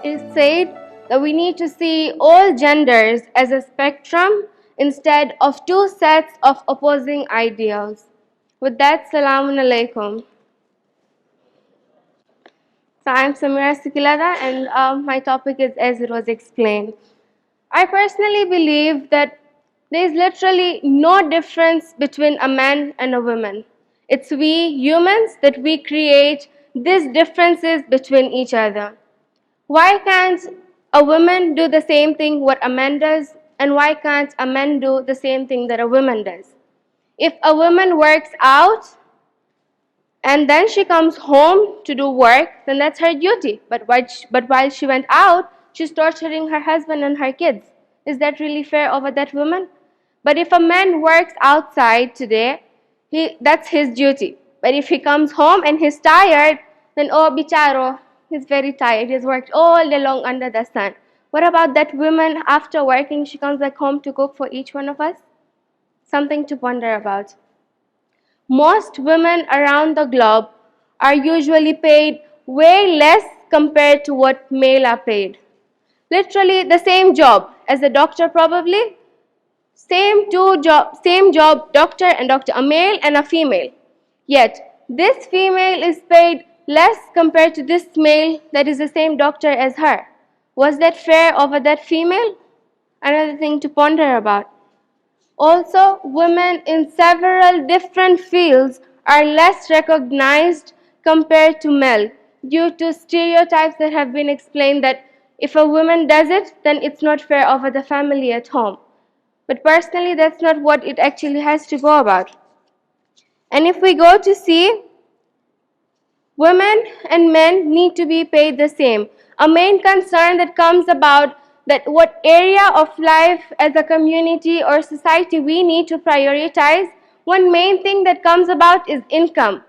It said that we need to see all genders as a spectrum instead of two sets of opposing ideals. With that, Salamun Alaikum. So I'm Sameera Sikiladha, and my topic is as it was explained. I personally believe that there is literally no difference between a man and a woman. It's we humans that we create these differences between each other. Why can't a woman do the same thing what a man does, and why can't a man do the same thing that a woman does? If a woman works out and then she comes home to do work, then that's her duty. But while she went out, she's torturing her husband and her kids. Is that really fair over that woman? But if a man works outside today, that's his duty. But if he comes home and he's tired, then oh, bicharo, he's very tired. He's worked all day long under the sun. What about that woman after working, she comes back home to cook for each one of us? Something to ponder about. Most women around the globe are usually paid way less compared to what male are paid. Literally the same job as a doctor probably. Same job, doctor and doctor, a male and a female. Yet, this female is paid less compared to this male that is the same doctor as her. Was that fair over that female? Another thing to ponder about. Also, women in several different fields are less recognized compared to male due to stereotypes that have been explained that if a woman does it, then it's not fair over the family at home. But personally, that's not what it actually has to go about. And if we go to see, women and men need to be paid the same. A main concern that comes about that what area of life as a community or society we need to prioritize, one main thing that comes about is income.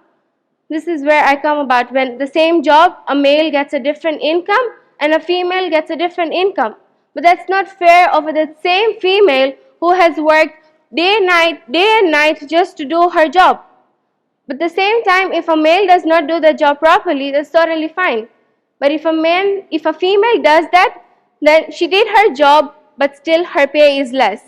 This is where I come about. When the same job, a male gets a different income and a female gets a different income. But that's not fair over the same female who has worked day and night just to do her job. But at the same time, if a male does not do the job properly, that's totally fine. But if a female does that, then she did her job, but still her pay is less.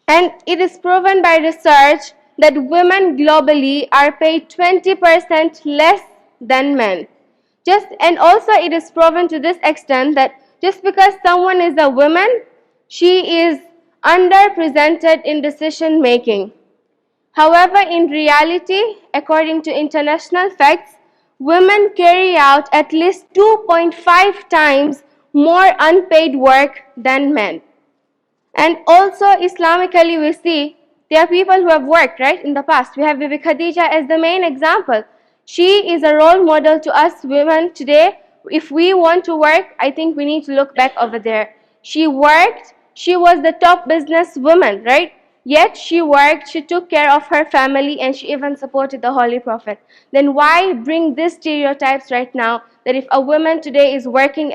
And it is proven by research that women globally are paid 20% less than men. And also it is proven to this extent that just because someone is a woman, she is underrepresented in decision making. However, in reality, according to international facts, women carry out at least 2.5 times more unpaid work than men. And also, Islamically, we see there are people who have worked, right, in the past. We have Bibi Khadija as the main example. She is a role model to us women today. If we want to work, I think we need to look back over there. She worked, she was the top business woman, right? Yet she worked, she took care of her family, and she even supported the Holy Prophet. Then why bring these stereotypes right now that if a woman today is working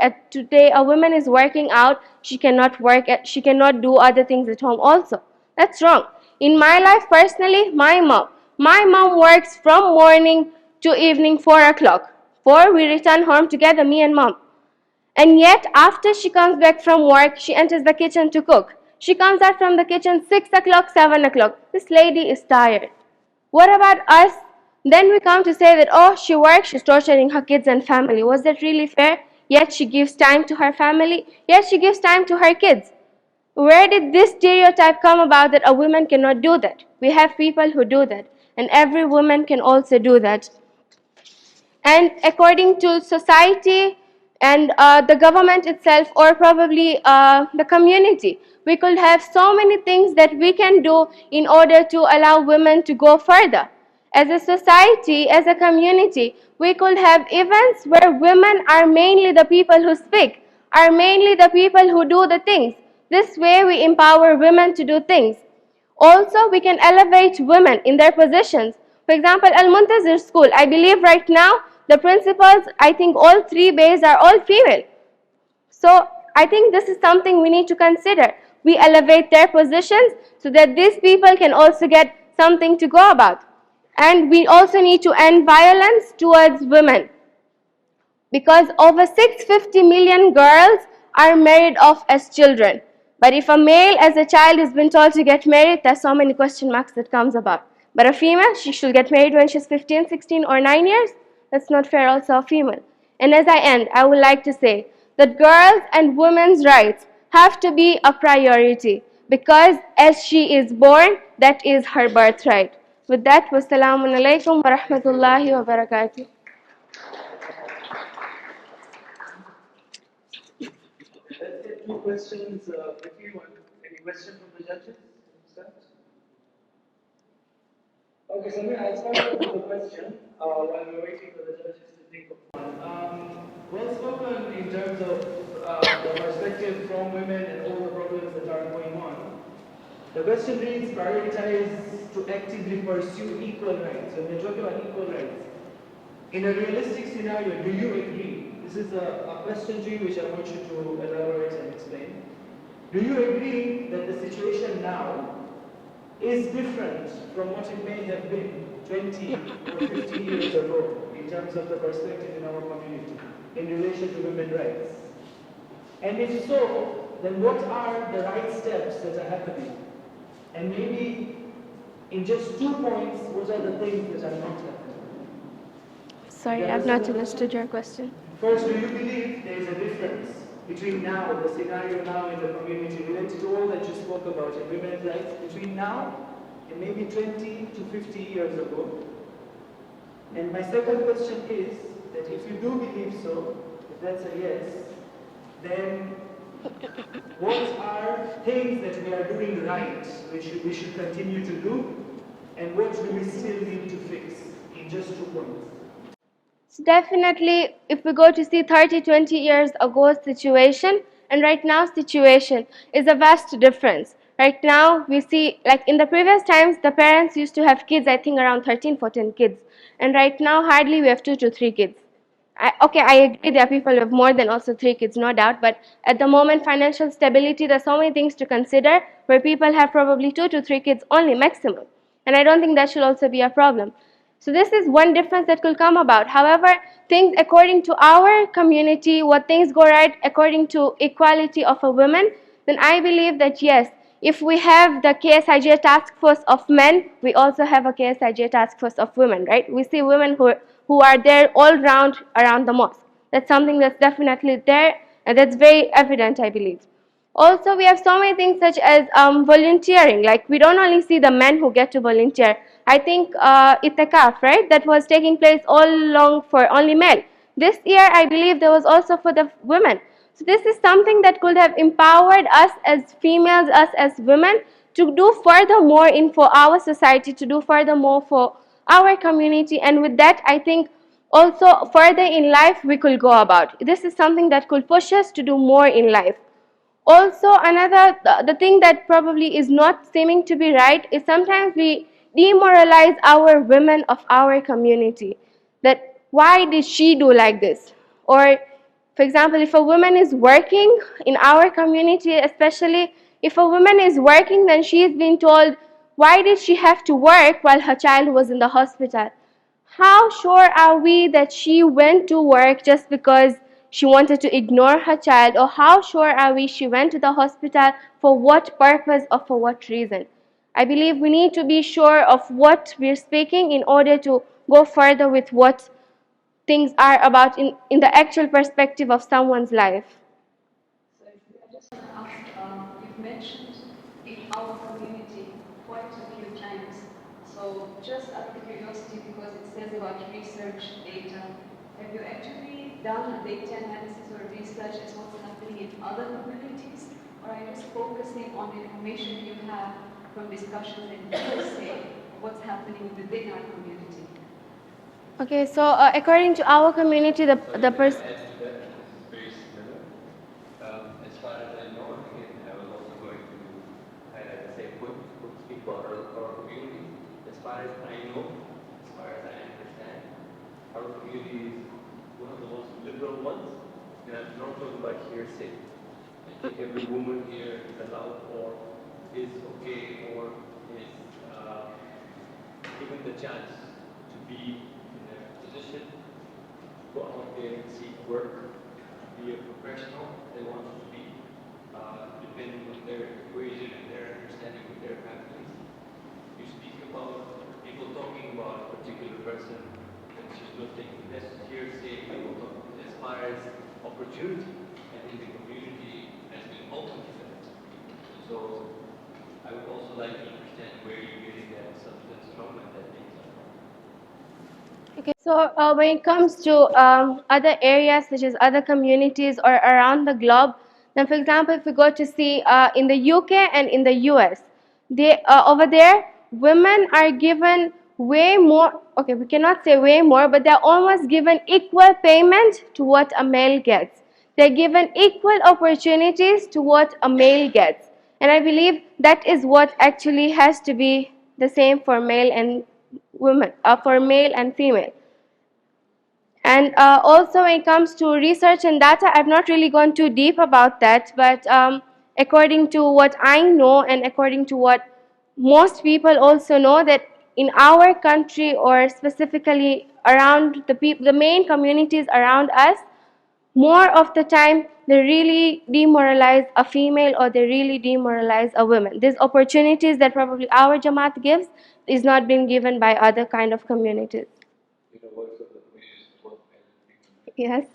out, she cannot do other things at home also? That's wrong. In my life personally, my mom works from morning to evening 4 o'clock. 4, we return home together, me and mom. And yet, after she comes back from work, she enters the kitchen to cook. She comes out from the kitchen 6 o'clock, 7 o'clock. This lady is tired. What about us? Then we come to say that, oh, she works, she's torturing her kids and family. Was that really fair? Yet she gives time to her family. Yet she gives time to her kids. Where did this stereotype come about that a woman cannot do that? We have people who do that. And every woman can also do that. And according to society and the government itself, or probably the community, we could have so many things that we can do in order to allow women to go further. As a society, as a community, we could have events where women are mainly the people who speak, are mainly the people who do the things. This way we empower women to do things. Also, we can elevate women in their positions. For example, Al-Muntazir School, I believe right now, the principals, I think all 3 bays are all female. So I think this is something we need to consider. We elevate their positions so that these people can also get something to go about. And we also need to end violence towards women. because over 650 million girls are married off as children. But if a male as a child has been told to get married, there's so many question marks that comes about. But a female, she should get married when she's 15, 16 or 9 years. That's not fair also a female. And as I end, I would like to say that girls and women's rights have to be a priority because as she is born, that is her birthright. With that, wassalamu alaikum wa rahmatullahi wa barakatuh. Let's get two questions. Any question from the judges? Okay, Sameera, I'll start with the question while we're waiting for the judges to think of one. Well spoken in terms of the perspective from women and all the problems that are going on. The question reads, prioritize to actively pursue equal rights. When we're talking about equal rights, in a realistic scenario, do you agree? This is a question to you which I want you to elaborate and explain. Do you agree that the situation now is different from what it may have been 20 or 50 years ago in terms of the perspective in our community in relation to women's rights? And if so, then what are the right steps that are happening? And maybe in just 2 points, what are the things that are not happening? Sorry, I've not understood your question. First, do you believe there is a difference between now, the scenario now in the community related to all that you spoke about in women's rights, between now and maybe 20 to 50 years ago? And my second question is that if you do believe so, if that's a yes, then what are things that we are doing right, which we should continue to do, and what do we still need to fix in just 2 points? So definitely, if we go to see 30, 20 years ago situation and right now situation is a vast difference. Right now, we see, like in the previous times, the parents used to have kids, I think around 13, 14 kids. And right now, hardly we have 2 to 3 kids. I agree there are people with more than also 3 kids, no doubt. But at the moment, financial stability, there's so many things to consider where people have probably 2 to 3 kids only maximum. And I don't think that should also be a problem. So this is one difference that could come about. However, things according to our community, what things go right according to equality of a woman, then I believe that yes, if we have the KSIJ task force of men, we also have a KSIJ task force of women, right? We see women who are there all round around the mosque. That's something that's definitely there and that's very evident, I believe. Also, we have so many things such as volunteering. Like we don't only see the men who get to volunteer. I think itikaf, right? That was taking place all along for only male. This year, I believe there was also for the women. So this is something that could have empowered us as females, us as women, to do furthermore in for our society, to do furthermore for our community. And with that, I think also further in life we could go about. This is something that could push us to do more in life. Also, the thing that probably is not seeming to be right is sometimes we demoralize our women of our community. That why did she do like this? Or, for example, if a woman is working in our community, especially if a woman is working, then she is being told, why did she have to work while her child was in the hospital? How sure are we that she went to work just because she wanted to ignore her child, or how sure are we she went to the hospital for what purpose or for what reason? I believe we need to be sure of what we're speaking in order to go further with what things are about in the actual perspective of someone's life. So I just want to ask, you've mentioned in our community quite a few times. So just out of curiosity, because it says about research data, have you actually done a data analysis or research as what's happening in other communities? Or are you just focusing on the information you have from discussions and hearsay, what's happening within our community? Okay, so according to our community, the person. As far as I know, again, I was also going to highlight the same point, speak for our community. As far as I know, as far as I understand, our community is one of the most liberal ones, and I'm not talking about hearsay. I think every woman here is allowed or is okay or is given the chance to be in a position to go out there and seek work, be a professional they want to be, depending on their equation and their understanding with their families. You speak about people talking about a particular person, that's just not taking this hearsay, people talk as far as opportunity, and in the community has been open to that. So I would also like to understand where you're getting that substance from and that data from. Okay, so when it comes to other areas such as other communities or around the globe, then for example, if we go to see in the UK and in the US, they over there women are given way more. Okay, we cannot say way more, but they're almost given equal payment to what a male gets. They're given equal opportunities to what a male gets, and I believe that is what actually has to be the same for male and women, for male and female. And also when it comes to research and data, I've not really gone too deep about that, but according to what I know and according to what most people also know, that in our country or specifically around the main communities around us, more of the time they really demoralize a female or they really demoralize a woman. These opportunities that probably our Jamaat gives is not being given by other kind of communities. Yes.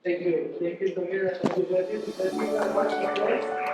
Thank you. Thank you, Sameera. Thank you, judges. Let's give her a much applause.